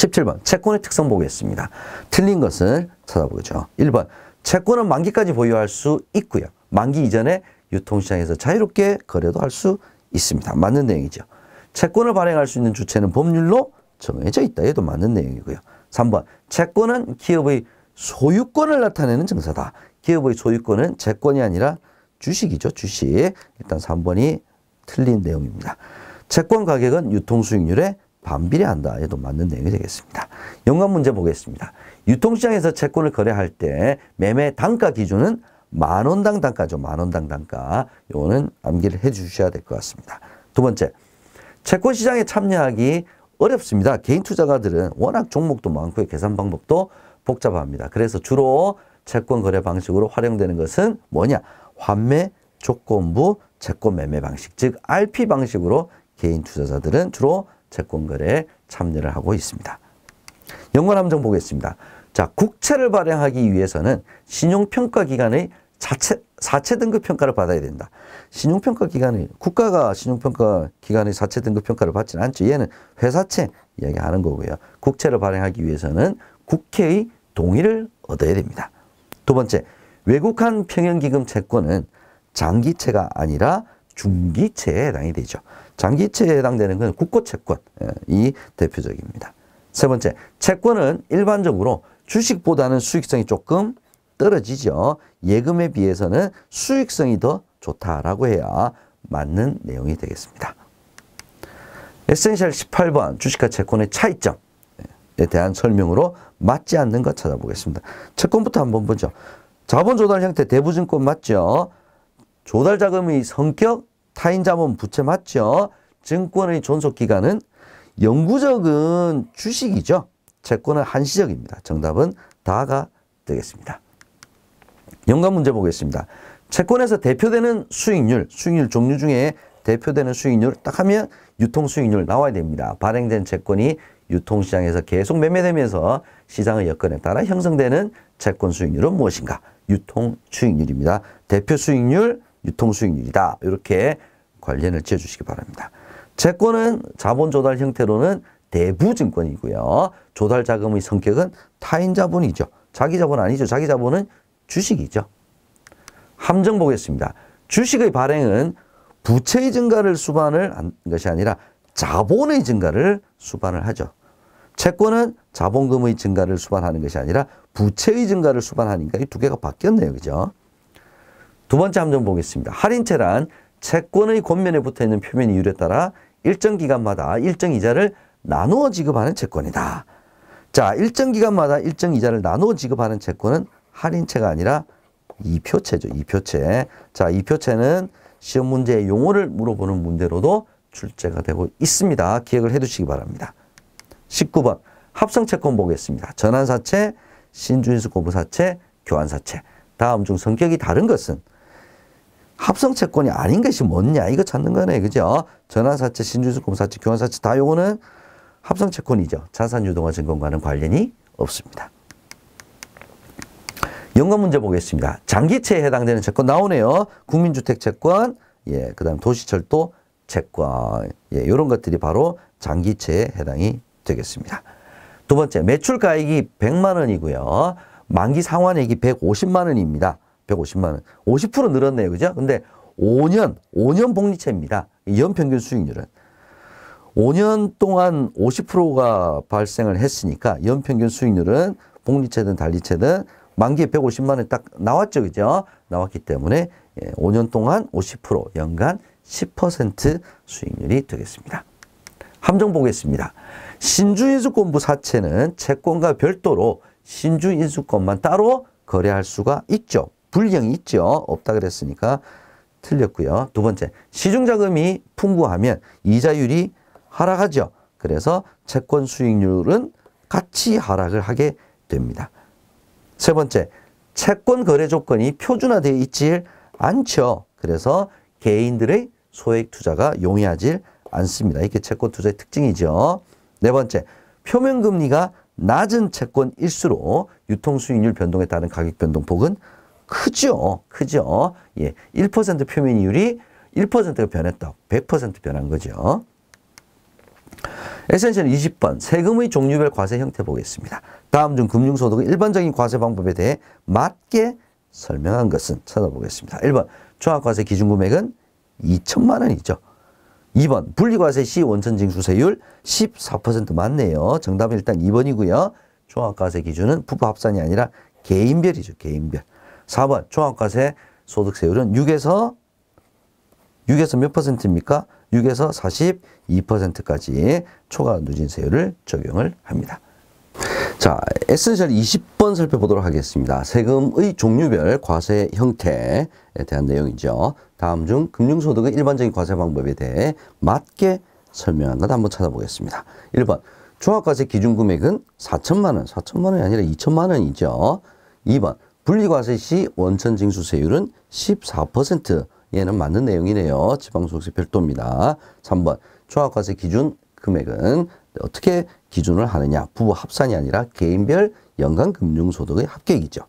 17번 채권의 특성 보겠습니다. 틀린 것을 찾아보죠. 1번 채권은 만기까지 보유할 수 있고요. 만기 이전에 유통시장에서 자유롭게 거래도 할 수 있습니다. 맞는 내용이죠. 채권을 발행할 수 있는 주체는 법률로 정해져 있다. 얘도 맞는 내용이고요. 3번 채권은 기업의 소유권을 나타내는 증서다. 기업의 소유권은 채권이 아니라 주식이죠. 주식. 일단 3번이 틀린 내용입니다. 채권 가격은 유통수익률에 반비례한다. 얘도 맞는 내용이 되겠습니다. 연관 문제 보겠습니다. 유통시장에서 채권을 거래할 때 매매 단가 기준은 만원당 단가죠. 만원당 단가. 요거는 암기를 해 주셔야 될 것 같습니다. 두 번째, 채권 시장에 참여하기 어렵습니다. 개인 투자가들은 워낙 종목도 많고 계산 방법도 복잡합니다. 그래서 주로 채권 거래 방식으로 활용되는 것은 뭐냐? 환매 조건부 채권 매매 방식, 즉 RP 방식으로 개인 투자자들은 주로 채권 거래에 참여를 하고 있습니다. 연관 함정 보겠습니다. 자, 국채를 발행하기 위해서는 신용평가 기관의 사채 등급 평가를 받아야 된다. 신용평가 기관이 국가가 신용평가 기관의 사채 등급 평가를 받지는 않죠. 얘는 회사채 이야기하는 거고요. 국채를 발행하기 위해서는 국회의 동의를 얻어야 됩니다. 두 번째, 외국한 평형기금 채권은 장기채가 아니라 중기채에 해당이 되죠. 장기채에 해당되는 건 국고채권이 대표적입니다. 세 번째, 채권은 일반적으로 주식보다는 수익성이 조금 떨어지죠. 예금에 비해서는 수익성이 더 좋다라고 해야 맞는 내용이 되겠습니다. 에센셜 18번 주식과 채권의 차이점에 대한 설명으로 맞지 않는 것 찾아보겠습니다. 채권부터 한번 보죠. 자본 조달 형태 대부증권 맞죠? 조달 자금의 성격 타인 자본 부채 맞죠? 증권의 존속 기간은 영구적은 주식이죠. 채권은 한시적입니다. 정답은 다가 되겠습니다. 연관 문제 보겠습니다. 채권에서 대표되는 수익률 종류 중에 대표되는 수익률 딱 하면 유통수익률 나와야 됩니다. 발행된 채권이 유통시장에서 계속 매매되면서 시장의 여건에 따라 형성되는 채권 수익률은 무엇인가? 유통수익률입니다. 대표 수익률, 유통수익률이다. 이렇게 관련을 지어주시기 바랍니다. 채권은 자본 조달 형태로는 대부증권이고요. 조달 자금의 성격은 타인 자본이죠. 자기 자본 아니죠. 자기 자본은 주식이죠. 함정 보겠습니다. 주식의 발행은 부채의 증가를 수반을 한 것이 아니라 자본의 증가를 수반을 하죠. 채권은 자본금의 증가를 수반하는 것이 아니라 부채의 증가를 수반하니까 이 두 개가 바뀌었네요. 그죠? 두 번째 함정 보겠습니다. 할인채란 채권의 겉면에 붙어있는 표면 이율에 따라 일정 기간마다 일정 이자를 나누어 지급하는 채권이다. 자, 일정 기간마다 일정 이자를 나누어 지급하는 채권은 할인채가 아니라 이표채죠. 이표채. 자, 이표채는 시험 문제의 용어를 물어보는 문제로도 출제가 되고 있습니다. 기억을 해 두시기 바랍니다. 19번 합성채권 보겠습니다. 전환사채, 신주인수거부사채, 교환사채. 다음 중 성격이 다른 것은 합성채권이 아닌 것이 뭐냐 이거 찾는 거네. 그죠? 전환사채, 신주인수거부사채, 교환사채 다 요거는 합성채권이죠. 자산유동화증권과는 관련이 없습니다. 연관 문제 보겠습니다. 장기채에 해당되는 채권 나오네요. 국민주택채권, 예, 그 다음 도시철도 채권, 예, 이런 것들이 바로 장기채에 해당이 되겠습니다. 두 번째, 매출가액이 100만 원이고요. 만기 상환액이 150만 원입니다. 150만 원. 50% 늘었네요. 그죠? 근데 5년 복리채입니다. 연평균 수익률은. 5년 동안 50%가 발생을 했으니까 연평균 수익률은 복리채든 단리채든 만기에 150만 원 딱 나왔죠. 그죠? 나왔기 때문에 5년 동안 50% 연간 10% 수익률이 되겠습니다. 함정 보겠습니다. 신주인수권부 사채는 채권과 별도로 신주인수권만 따로 거래할 수가 있죠. 불량이 있죠. 없다 그랬으니까 틀렸고요. 두 번째, 시중자금이 풍부하면 이자율이 하락하죠. 그래서 채권 수익률은 같이 하락을 하게 됩니다. 세 번째, 채권 거래 조건이 표준화되어 있지 않죠. 그래서 개인들의 소액 투자가 용이하지 않습니다. 이게 채권 투자의 특징이죠. 네 번째, 표면금리가 낮은 채권일수록 유통수익률 변동에 따른 가격 변동폭은 크죠. 크죠. 예, 1% 표면 이율이 1%가 변했다. 100% 변한 거죠. 에센셜 20번 세금의 종류별 과세 형태 보겠습니다. 다음 중 금융소득의 일반적인 과세 방법에 대해 맞게 설명한 것은 찾아보겠습니다. 1번 종합과세 기준금액은 2천만 원이죠. 2번 분리과세 시 원천징수세율 14% 맞네요. 정답은 일단 2번이고요. 종합과세 기준은 부부 합산이 아니라 개인별이죠. 개인별. 4번 종합과세 소득세율은 6에서 몇 퍼센트입니까? 6에서 42%까지 초과 누진세율을 적용을 합니다. 자, 에센셜 20번 살펴보도록 하겠습니다. 세금의 종류별 과세 형태에 대한 내용이죠. 다음 중 금융소득의 일반적인 과세 방법에 대해 맞게 설명한 것 한번 찾아보겠습니다. 1번 종합과세 기준금액은 4천만 원, 4천만 원이 아니라 2천만 원이죠. 2번 분리과세 시 원천징수세율은 14%. 얘는 맞는 내용이네요. 지방소득세 별도입니다. 3번 종합과세 기준 금액은 어떻게 기준을 하느냐. 부부 합산이 아니라 개인별 연간 금융소득의 합계이죠.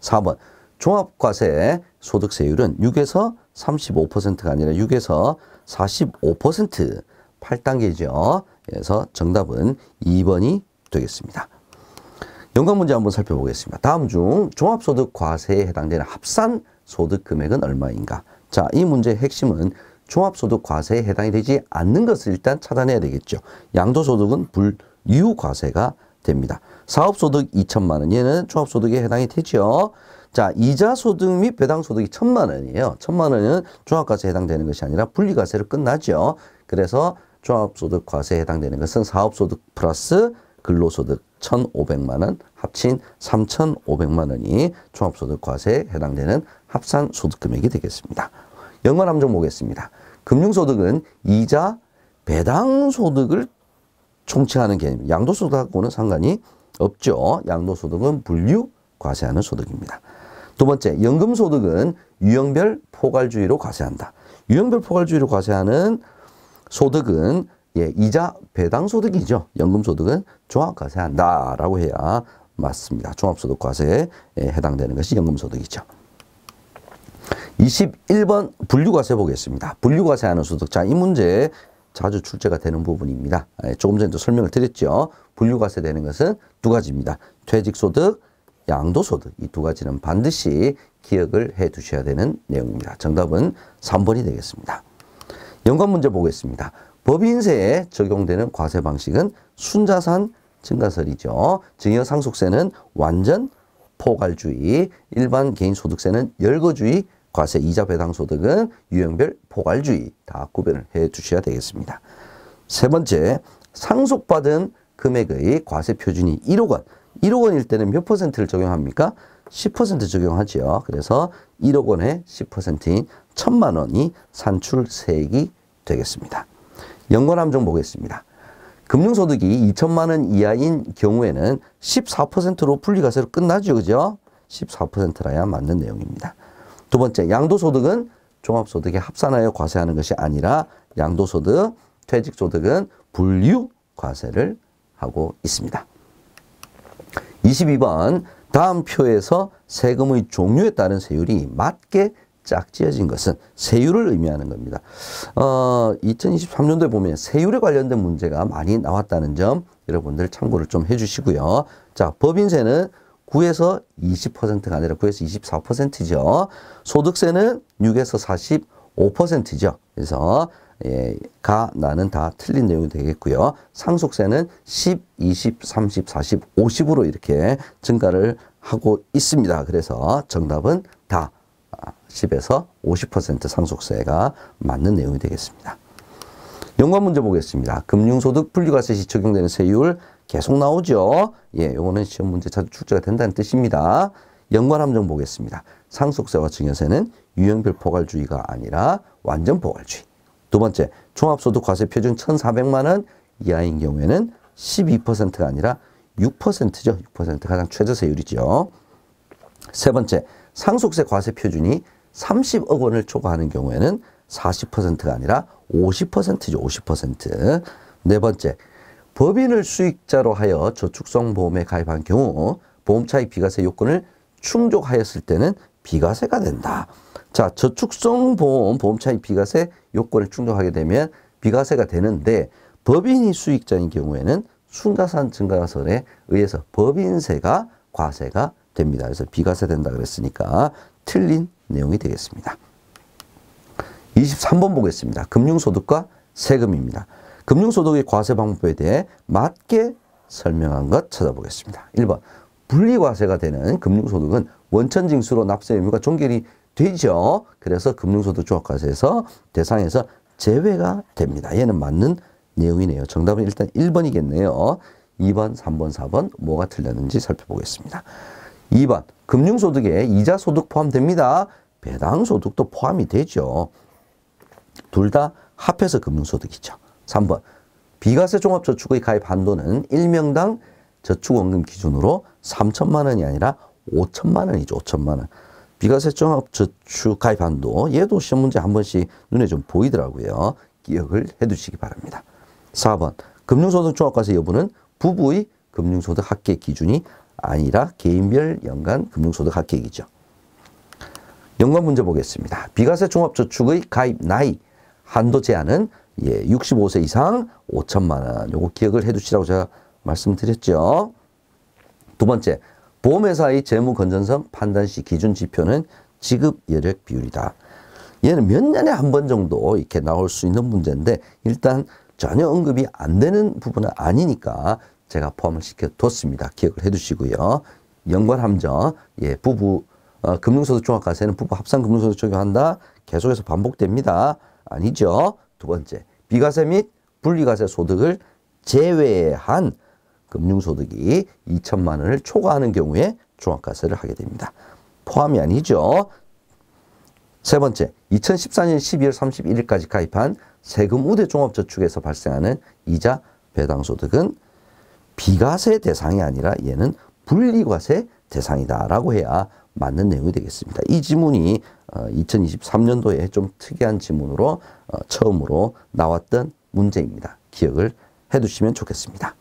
4번 종합과세 소득세율은 6에서 35%가 아니라 6에서 45% 8단계죠. 그래서 정답은 2번이 되겠습니다. 연관 문제 한번 살펴보겠습니다. 다음 중 종합소득 과세에 해당되는 합산 소득 금액은 얼마인가? 자, 이 문제의 핵심은 종합소득 과세에 해당이 되지 않는 것을 일단 차단해야 되겠죠. 양도소득은 불유과세가 됩니다. 사업소득 2천만 원, 얘는 종합소득에 해당이 되죠. 자, 이자소득 및 배당소득이 1천만 원이에요. 1천만 원은 종합과세에 해당되는 것이 아니라 분리과세로 끝나죠. 그래서 종합소득 과세에 해당되는 것은 사업소득 플러스 근로소득 1,500만 원 합친 3,500만 원이 종합소득 과세에 해당되는 합산 소득금액이 되겠습니다. 연관 함정 보겠습니다. 금융소득은 이자, 배당소득을 총칭하는 개념. 양도소득하고는 상관이 없죠. 양도소득은 분류 과세하는 소득입니다. 두 번째, 연금소득은 유형별 포괄주의로 과세한다. 유형별 포괄주의로 과세하는 소득은 이자, 배당소득이죠. 연금소득은 종합과세한다라고 해야 맞습니다. 종합소득 과세에 해당되는 것이 연금소득이죠. 21번 분류과세 보겠습니다. 분류과세하는 소득. 자, 이 문제 자주 출제가 되는 부분입니다. 조금 전에도 설명을 드렸죠. 분류과세 되는 것은 두 가지입니다. 퇴직소득, 양도소득. 이 두 가지는 반드시 기억을 해 두셔야 되는 내용입니다. 정답은 3번이 되겠습니다. 연관 문제 보겠습니다. 법인세에 적용되는 과세 방식은 순자산 증가설이죠. 증여상속세는 완전 포괄주의, 일반 개인소득세는 열거주의, 과세 이자 배당소득은 유형별 포괄주의. 다 구별을 해 두셔야 되겠습니다. 세 번째, 상속받은 금액의 과세 표준이 1억 원. 1억 원일 때는 몇 퍼센트를 적용합니까? 10% 적용하죠. 그래서 1억 원의 10%인 1,000만 원이 산출세액이 되겠습니다. 연관 함정 보겠습니다. 금융소득이 2천만 원 이하인 경우에는 14%로 분리과세로 끝나죠. 그죠? 14%라야 맞는 내용입니다. 두 번째, 양도소득은 종합소득에 합산하여 과세하는 것이 아니라 양도소득, 퇴직소득은 분류과세를 하고 있습니다. 22번, 다음 표에서 세금의 종류에 따른 세율이 맞게 짝지어진 것은 세율을 의미하는 겁니다. 2023년도에 보면 세율에 관련된 문제가 많이 나왔다는 점 여러분들 참고를 좀 해주시고요. 자, 법인세는 9에서 20%가 아니라 9에서 24%죠. 소득세는 6에서 45%죠. 그래서 가, 나는 다 틀린 내용이 되겠고요. 상속세는 10, 20, 30, 40, 50으로 이렇게 증가를 하고 있습니다. 그래서 정답은 다 10에서 50% 상속세가 맞는 내용이 되겠습니다. 연관 문제 보겠습니다. 금융소득 분리과세 시 적용되는 세율 계속 나오죠. 요거는 시험 문제 자주 출제가 된다는 뜻입니다. 연관 함정 보겠습니다. 상속세와 증여세는 유형별 포괄주의가 아니라 완전 포괄주의. 두 번째, 종합소득 과세 표준 1,400만 원 이하인 경우에는 12%가 아니라 6%죠. 6% 가장 최저세율이죠. 세 번째, 상속세 과세 표준이 30억 원을 초과하는 경우에는 40%가 아니라 50%죠. 50%. 네 번째, 법인을 수익자로 하여 저축성보험에 가입한 경우 보험차익 비과세 요건을 충족하였을 때는 비과세가 된다. 자, 저축성보험 보험차익 비과세 요건을 충족하게 되면 비과세가 되는데 법인이 수익자인 경우에는 순자산 증가설에 의해서 법인세가 과세가 됩니다. 그래서 비과세 된다 그랬으니까 틀린 내용이 되겠습니다. 23번 보겠습니다. 금융소득과 세금입니다. 금융소득의 과세 방법에 대해 맞게 설명한 것 찾아보겠습니다. 1번 분리과세가 되는 금융소득은 원천징수로 납세 의무가 종결이 되죠. 그래서 금융소득 종합과세에서 대상에서 제외가 됩니다. 얘는 맞는 내용이네요. 정답은 일단 1번이겠네요. 2번, 3번, 4번 뭐가 틀렸는지 살펴보겠습니다. 2번 금융소득에 이자소득 포함됩니다. 배당소득도 포함이 되죠. 둘 다 합해서 금융소득이죠. 3번 비과세 종합저축의 가입 한도는 1명당 저축원금 기준으로 3천만 원이 아니라 5천만 원이죠. 5천만 원. 비과세 종합저축 가입 한도 얘도 시험 문제 한 번씩 눈에 좀 보이더라고요. 기억을 해두시기 바랍니다. 4번 금융소득 종합과세 여부는 부부의 금융소득 합계 기준이 아니라 개인별 연간 금융소득 합계이죠. 연관 문제 보겠습니다. 비과세 종합저축의 가입 나이 한도 제한은 65세 이상 5천만 원. 요거 기억을 해두시라고 제가 말씀드렸죠. 두 번째, 보험회사의 재무 건전성 판단 시 기준 지표는 지급 여력 비율이다. 얘는 몇 년에 한 번 정도 이렇게 나올 수 있는 문제인데 일단 전혀 언급이 안 되는 부분은 아니니까 제가 포함을 시켜뒀습니다. 기억을 해두시고요. 연관함정, 부부 금융소득 종합과세는 부부 합산 금융소득 적용한다. 계속해서 반복됩니다. 아니죠. 두 번째, 비과세 및 분리과세 소득을 제외한 금융소득이 2천만 원을 초과하는 경우에 종합과세를 하게 됩니다. 포함이 아니죠. 세 번째, 2014년 12월 31일까지 가입한 세금 우대 종합저축에서 발생하는 이자 배당소득은 비과세 대상이 아니라 얘는 분리과세 대상이다라고 해야 맞는 내용이 되겠습니다. 이 지문이 2023년도에 좀 특이한 지문으로 처음으로 나왔던 문제입니다. 기억을 해두시면 좋겠습니다.